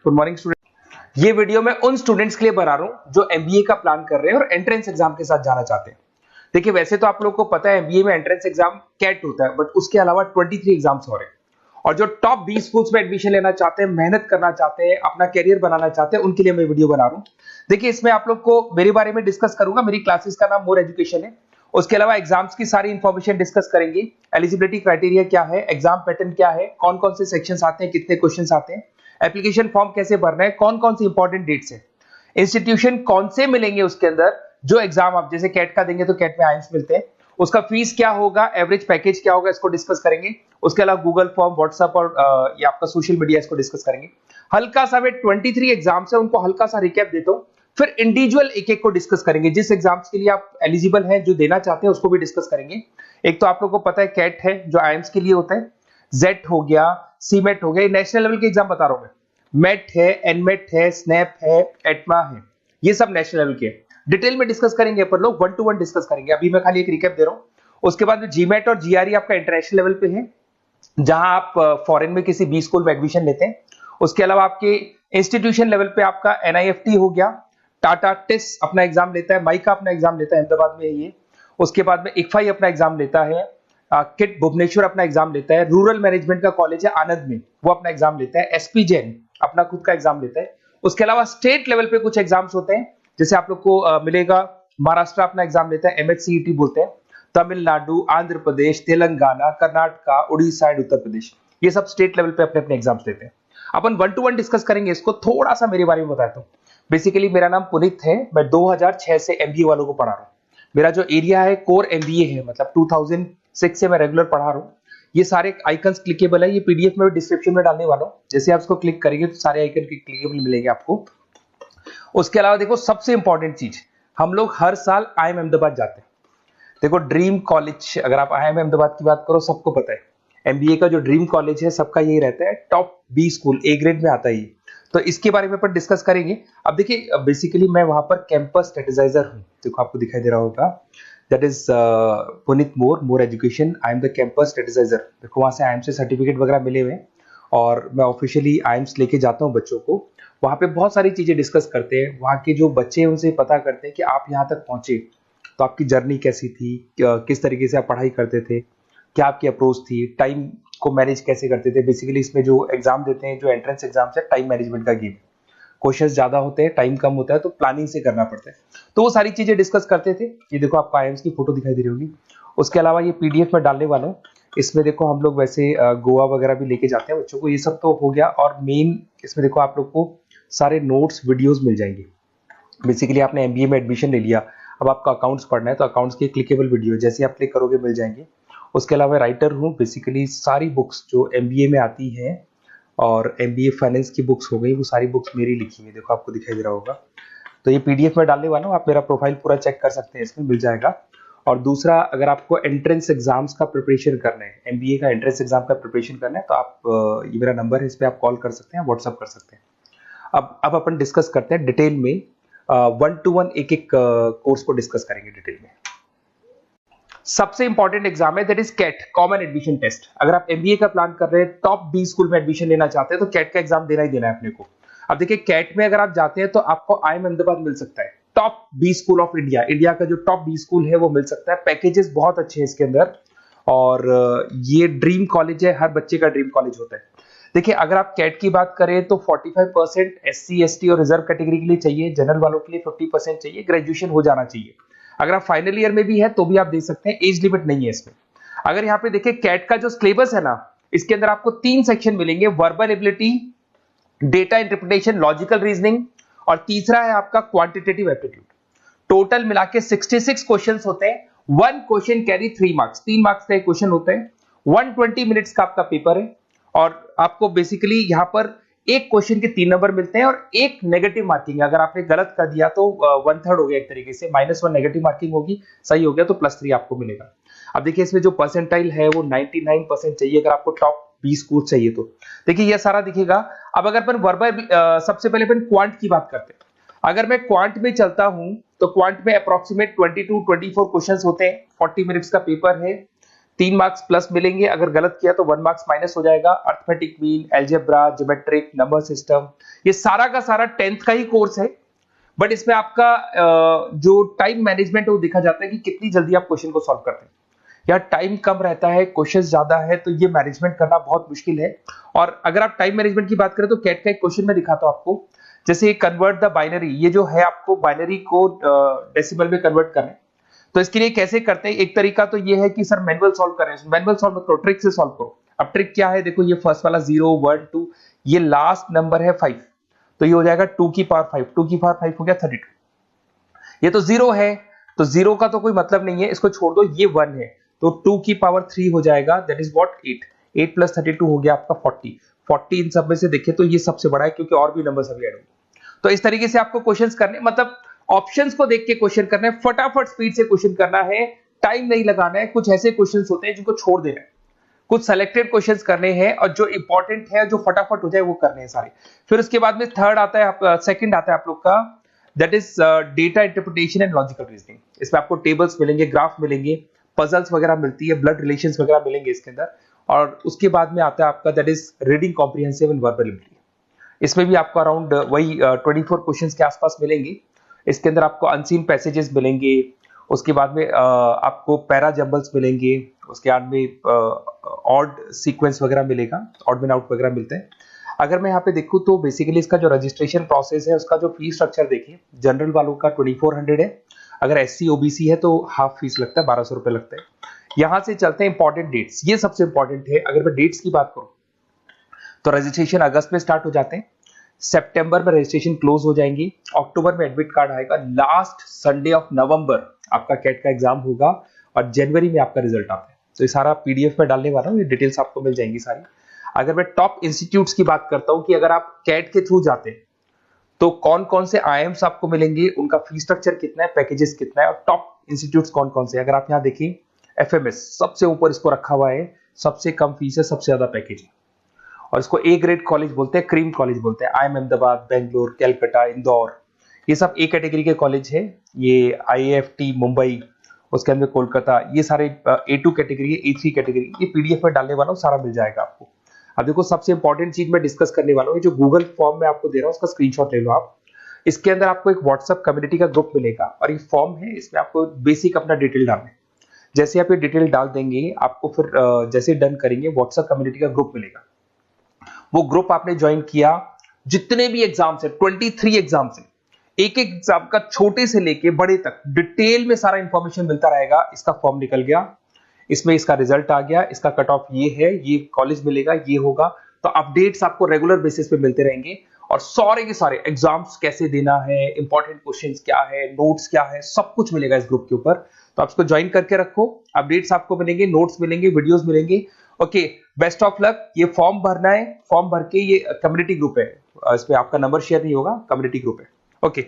Good morning student. ये video मैं उन स्टूडेंट्स के लिए बना रहा हूं जो एमबीए का प्लान कर रहे हैं और एंट्रेंस एग्जाम के साथ जाना चाहते हैं। देखिए वैसे तो आप लोगों को पता है एमबीए में एंट्रेंस एग्जाम कैट होता है, बट उसके अलावा 23 एग्जाम्स हो रहे हैं और जो टॉप 20 स्कूल्स में एडमिशन लेना चाहते हैं, मेहनत करना चाहते हैं, अपना कैरियर बनाना चाहते हैं, उनके लिए मैं वीडियो बना रहा हूं। देखिए इसमें आप लोग को मेरे बारे में डिस्कस करूंगा। मेरी क्लासेस का नाम मोर एजुकेशन है। उसके अलावा एग्जाम्स की सारी इंफॉर्मेशन डिस्कस करेंगे। एलिजिबिलिटी क्राइटेरिया क्या है, एग्जाम पैटर्न क्या है, कौन कौन से सेक्शंस आते हैं, कितने क्वेश्चंस आते हैं, एप्लीकेशन फॉर्म कैसे भरना है, कौन कौन सी इंपॉर्टेंट डेट्स है, इंस्टीट्यूशन कौन से मिलेंगे उसके अंदर, जो एग्जाम आप जैसे कैट का देंगे तो कैट में आइएम्स मिलते हैं, उसका फीस क्या होगा, एवरेज पैकेज क्या होगा, इसको डिस्कस करेंगे। उसके अलावा गूगल फॉर्म, व्हाट्सएप और ये आपका सोशल मीडिया, इसको डिस्कस करेंगे। हल्का सा वे 23 एग्जाम्स है उनको हल्का सा रिकैप देता हूं, फिर इंडिविजुअल एक एक को डिस्कस करेंगे। जिस एग्जाम्स के लिए आप एलिजिबल हैं, जो देना चाहते हैं, उसको भी डिस्कस करेंगे। एक तो आप लोगों को पता है कैट है जो आईएम्स के लिए होता है, जेट हो गया, सीमेट हो गया, नेशनल लेवल के एग्जाम बता रहा हूं मैं। मेट है, एनमेट है, स्नैप है, एटमा है, ये सब नेशनल लेवल के डिटेल में डिस्कस करेंगे। अपन लोग 1 to 1 डिस्कस करेंगे। अभी मैं खाली एक रिकैप दे रहा हूं। उसके बाद में जीमेट और जीआरई आपका इंटरनेशनल लेवल पे है, जहां आप फॉरेन में किसी बी स्कूल में एडमिशन लेते हैं। उसके अलावा आपके इंस्टीट्यूशन लेवल पे आपका एनआईएफटी हो गया, टाटा टिस अपना एग्जाम लेता है, माइका अपना एग्जाम लेता है, अहमदाबाद में है ये। उसके बाद में इक्फाई अपना एग्जाम लेता है, किट भुवनेश्वर अपना एग्जाम लेता है, रूरल मैनेजमेंट का कॉलेज है आनंद में, वो अपना एग्जाम लेता है, एसपी जैन अपना खुद का एग्जाम लेता है। उसके अलावा स्टेट लेवल पे कुछ एग्जाम्स होते हैं, जैसे आप लोग को मिलेगा महाराष्ट्र अपना एग्जाम लेता है, एमएचसीईटी बोलते हैं, तमिलनाडु, आंध्र प्रदेश, तेलंगाना, कर्नाटका, उड़ीसा एंड उत्तर प्रदेश, ये सब स्टेट लेवल पे अपने अपने एग्जाम्स लेते हैं। अपन 1 to 1 डिस्कस करेंगे। इसको थोड़ा सा मेरे बारे में बताता हूँ। बेसिकली मेरा नाम पुनीत है, मैं 2006 से एमबीए वालों को पढ़ा रहा हूँ। मेरा जो एरिया है कोर एमबीए है, मतलब 2006 से मैं रेगुलर पढ़ा रहा हूँ। ये सारे आइकन्स क्लिकेबल है, ये पीडीएफ में डिस्क्रिप्शन में डालने वाला हूँ। जैसे आप इसको क्लिक करेंगे तो सारे आइकन क्लिकेबल मिलेंगे आपको। उसके अलावा देखो सबसे इंपॉर्टेंट चीज, हम लोग हर साल आईएम अहमदाबाद जाते हैं। देखो ड्रीम कॉलेज, अगर आप आईएम अहमदाबाद की बात करो, सबको पता है एमबीए का जो ड्रीम कॉलेज है सबका यही रहता है, top B school, A grade में आता है ये। तो इसके बारे में अपन डिस्कस करेंगे। अब देखिए बेसिकली मैं वहां पर कैंपस स्ट्रेटेजाइजर हूँ, देखो आपको दिखाई दे रहा होगा, that is Puneet more education, I am the campus strategizer. देखो वहां से आईएम से सर्टिफिकेट वगैरह मिले हुए हैं और मैं ऑफिशियली आईएम्स लेके जाता हूँ बच्चों को। वहां पे बहुत सारी चीजें डिस्कस करते हैं, वहां के जो बच्चे हैं उनसे पता करते हैं कि आप यहाँ तक पहुंचे तो आपकी जर्नी कैसी थी, किस तरीके से आप पढ़ाई करते थे, क्या आपकी अप्रोच थी, टाइम को मैनेज कैसे करते थे। बेसिकली इसमें जो एग्जाम देते हैं, जो एंट्रेंस एग्जाम्स है, टाइम मैनेजमेंट का गेम, क्वेश्चंस ज्यादा होते हैं, टाइम कम होता है, तो प्लानिंग से करना पड़ता है। तो वो सारी चीजें डिस्कस करते थे। ये देखो आपको आईएम्स की फोटो दिखाई दे रही होगी। उसके अलावा ये पीडीएफ में डालने वाला हूँ। इसमें देखो हम लोग वैसे गोवा वगैरह भी लेके जाते हैं बच्चों को, ये सब तो हो गया। और मेन इसमें देखो आप लोग को सारे नोट्स, वीडियोस मिल जाएंगे। बेसिकली आपने एमबीए में एडमिशन ले लिया, अब आपका अकाउंट्स पढ़ना है तो अकाउंट्स की क्लिकेबल वीडियो जैसे आप क्लिक करोगे मिल जाएंगे। उसके अलावा राइटर हूँ, बेसिकली सारी बुक्स जो एमबीए में आती हैं और एमबीए फाइनेंस की बुक्स हो गई, वो सारी बुक्स मेरी लिखी हुई, देखो आपको दिखाई दे रहा होगा। तो ये पीडीएफ में डालने वाला हूँ, आप मेरा प्रोफाइल पूरा चेक कर सकते हैं, इसमें मिल जाएगा। और दूसरा, अगर आपको एंट्रेंस एग्जाम्स का प्रिपरेशन करना है, एमबीए का एंट्रेंस एग्जाम का प्रिपरेशन करना है, तो आप ये मेरा नंबर है, इस पर आप कॉल कर सकते हैं, व्हाट्सअप कर सकते हैं। अब अपन डिस्कस करते हैं डिटेल में, 1 to 1 एक एक कोर्स को डिस्कस करेंगे डिटेल में। सबसे इंपॉर्टेंट एग्जाम है that is CAT, common admission test. अगर आप एमबीए का प्लान कर रहे हैं, टॉप बी स्कूल में एडमिशन लेना चाहते हैं, तो कैट का एग्जाम देना ही देना है अपने को। अब देखिए कैट में अगर आप जाते हैं तो आपको आईएम अहमदाबाद मिल सकता है, top B school of India, India का जो टॉप बी स्कूल है वो मिल सकता है। पैकेजेस बहुत अच्छे हैं इसके अंदर और ये ड्रीम कॉलेज है, हर बच्चे का ड्रीम कॉलेज होता है। देखिए अगर आप कैट की बात करें तो 45% एससी एसटी और रिजर्व कैटेगरी के लिए चाहिए, जनरल वालों के लिए 50% चाहिए, ग्रेजुएशन हो जाना चाहिए। अगर आप फाइनल ईयर में भी है तो भी आप दे सकते हैं, एज लिमिट नहीं है इसमें। अगर यहाँ पे देखिए कैट का जो सिलेबस है ना, इसके अंदर आपको 3 सेक्शन मिलेंगे, verbal ability, data interpretation, logical reasoning, और तीसरा है आपका क्वांटिटेटिव एप्टीट्यूड। टोटल मिला के 66 क्वेश्चंस होते हैं। 1 क्वेश्चन कैरी 3 मार्क्स, 3 मार्क्स का एक क्वेश्चन होता है। 120 मिनट्स का आपका पेपर है और आपको बेसिकली यहाँ पर एक क्वेश्चन के 3 नंबर मिलते हैं और एक नेगेटिव मार्किंग है। अगर आपने गलत कर दिया तो 1/3 हो गया एक तरीके से, -1 नेगेटिव मार्किंग होगी, सही हो गया तो +3 आपको मिलेगा। अब देखिए इसमें जो परसेंटाइल है वो 99% चाहिए, अगर आपको टॉप 20 कोर्स चाहिए तो। देखिए ये सारा दिखेगा। अब अगर अपन वर्बल, सबसे पहले अपन क्वांट की बात करते हैं। अगर मैं क्वांट में चलता हूं तो क्वांट में अप्रोक्सीमेट 22-24 क्वेश्चंस होते हैं, 40 मिनट्स का पेपर है, 3 मार्क्स प्लस मिलेंगे, अगर गलत किया तो 1 मार्क्स माइनस हो जाएगा। Arithmetic mean, algebra, geometric, number system, ये सारा का सारा 10th का ही कोर्स है, बट इसमें आपका जो टाइम मैनेजमेंट है वो देखा जाता है कि कितनी जल्दी आप क्वेश्चन को सॉल्व करते हैं। या टाइम कम रहता है, क्वेश्चन ज्यादा है, तो ये मैनेजमेंट करना बहुत मुश्किल है। और अगर आप टाइम मैनेजमेंट की बात करें तो कैट का एक क्वेश्चन मैं दिखाता हूं आपको, जैसे कन्वर्ट द बाइनरी, ये जो है आपको बाइनरी को डेसिमल में कन्वर्ट करना है, तो इसके लिए कैसे करते हैं? एक तरीका तो ये है कि सर मैनुअल सॉल्व करें, मैनुअल सॉल्व मत करो, ट्रिक से सॉल्व करो। अब ट्रिक क्या है? देखो, ये फर्स्ट वाला 0 1 2, ये लास्ट नंबर है 5, तो ये हो जाएगा 2 की पावर 5, 2 की पावर 5 हो गया 32। ये तो 0 है, तो 0 का तो कोई मतलब नहीं है, इसको छोड़ दो, ये 1 है, तो 2 की पावर 3 हो जाएगा, दैट इज व्हाट 8, 8 प्लस 32 हो गया आपका 40। 40 इन सब में से देखिए तो ये सबसे बड़ा है, क्योंकि और भी नंबर अभी ऐड होंगे। तो इस तरीके से आपको क्वेश्चंस करने, मतलब ऑप्शंस को देख के क्वेश्चन करना है, फटाफट स्पीड से क्वेश्चन करना है, टाइम नहीं लगाना है। कुछ ऐसे क्वेश्चंस होते हैं जिनको छोड़ देना है, कुछ सेलेक्टेड क्वेश्चंस करने हैं, और जो इंपॉर्टेंट है, जो फटाफट हो जाए वो करने हैं सारे। फिर उसके बाद में थर्ड आता है, सेकंड आता है आप लोग का, that is data interpretation and logical reasoning. इसमें आपको टेबल्स मिलेंगे, ग्राफ मिलेंगे, पजल्स वगैरह मिलती है, ब्लड रिलेशंस वगैरह मिलेंगे इसके अंदर। और उसके बाद में आता है आपका that is reading comprehensive and verbal ability. इसमें भी आपको अराउंड वही 24 क्वेश्चंस के आसपास मिलेंगे। इसके अंदर आपको अनसीन पैसेजेस मिलेंगे, उसके बाद में आपको पैरा जंबल्स मिलेंगे, उसके बाद में ऑड सीक्वेंस वगैरह मिलेगा, ऑड में आउट वगैरह मिलते हैं। अगर मैं यहाँ पे देखूँ तो बेसिकली इसका जो रजिस्ट्रेशन प्रोसेस है, उसका जो फीस स्ट्रक्चर देखिए, जनरल वालों का 2400 है, अगर एससी ओबीसी है तो हाफ फीस लगता है, 1200 रुपए लगता है। यहां से चलते हैं इंपॉर्टेंट डेट्स, ये सबसे इंपॉर्टेंट है। अगर मैं डेट्स की बात करूं तो रजिस्ट्रेशन अगस्त में स्टार्ट हो जाते हैं, सितंबर में रजिस्ट्रेशन क्लोज हो जाएंगी, अक्टूबर में एडमिट कार्ड आएगा, लास्ट संडे ऑफ नवंबर आपका कैट का एग्जाम होगा, और जनवरी में आपका रिजल्ट आता है। तो ये सारा पीडीएफ में डालने वाला हूँ, ये डिटेल्स आपको मिल जाएंगी सारी। अगर मैं टॉप इंस्टीट्यूट्स की बात करता हूं कि अगर आप कैट के थ्रू जाते हैं तो कौन कौन से आईएम्स आपको मिलेंगे, उनका फीस स्ट्रक्चर कितना है, पैकेजेस कितना है, और टॉप इंस्टीट्यूट्स कौन कौन से। अगर आप यहाँ देखिए, एफएमएस सबसे ऊपर इसको रखा हुआ है, सबसे कम फीस है, सबसे ज्यादा पैकेज है, और इसको ए ग्रेड कॉलेज बोलते हैं, क्रीम कॉलेज बोलते हैं। आईएम अहमदाबाद, बेंगलोर, कैलकाटा, इंदौर, ये सब ए कैटेगरी के कॉलेज है। ये आईएएफटी मुंबई, उसके अंदर कोलकाता, ये सारे A2 कैटेगरी है, A3 कैटेगरी। ये पीडीएफ में डालने वाला हूँ, सारा मिल जाएगा आपको। अब देखो, सबसे इंपॉर्टेंट चीज मैं डिस्कस करने वाला हूँ, जो गूगल फॉर्म में आपको दे रहा हूँ, उसका स्क्रीनशॉट ले लो आप। इसके अंदर आपको एक व्हाट्सएप कम्युनिटी का ग्रुप मिलेगा, और ये फॉर्म है, इसमें आपको बेसिक अपना डिटेल डालना है। जैसे आप ये डिटेल डाल देंगे, आपको फिर जैसे डन करेंगे, व्हाट्सएप कम्युनिटी का ग्रुप मिलेगा। वो ग्रुप आपने ज्वाइन किया, जितने भी एग्जाम्स है, 23 एग्जाम्स है, एक एक एग्जाम का छोटे से लेके बड़े तक डिटेल में सारा इंफॉर्मेशन मिलता रहेगा। इसका फॉर्म निकल गया, इसमें इसका रिजल्ट आ गया, इसका कट ऑफ ये है, ये कॉलेज मिलेगा, ये होगा। तो अपडेट्स आपको रेगुलर बेसिस पे मिलते रहेंगे, और सारे के सारे एग्जाम्स कैसे देना है, इंपॉर्टेंट क्वेश्चंस क्या है, नोट्स क्या है, सब कुछ मिलेगा इस ग्रुप के ऊपर। तो आप इसको ज्वाइन करके रखो, अपडेट्स आपको मिलेंगे, नोट्स मिलेंगे, वीडियोस मिलेंगे। Okay, best of luck. ये फॉर्म भरना है, फॉर्म भर के, ये कम्युनिटी ग्रुप है, इस पे आपका नंबर शेयर नहीं होगा, कम्युनिटी ग्रुप है। ओके।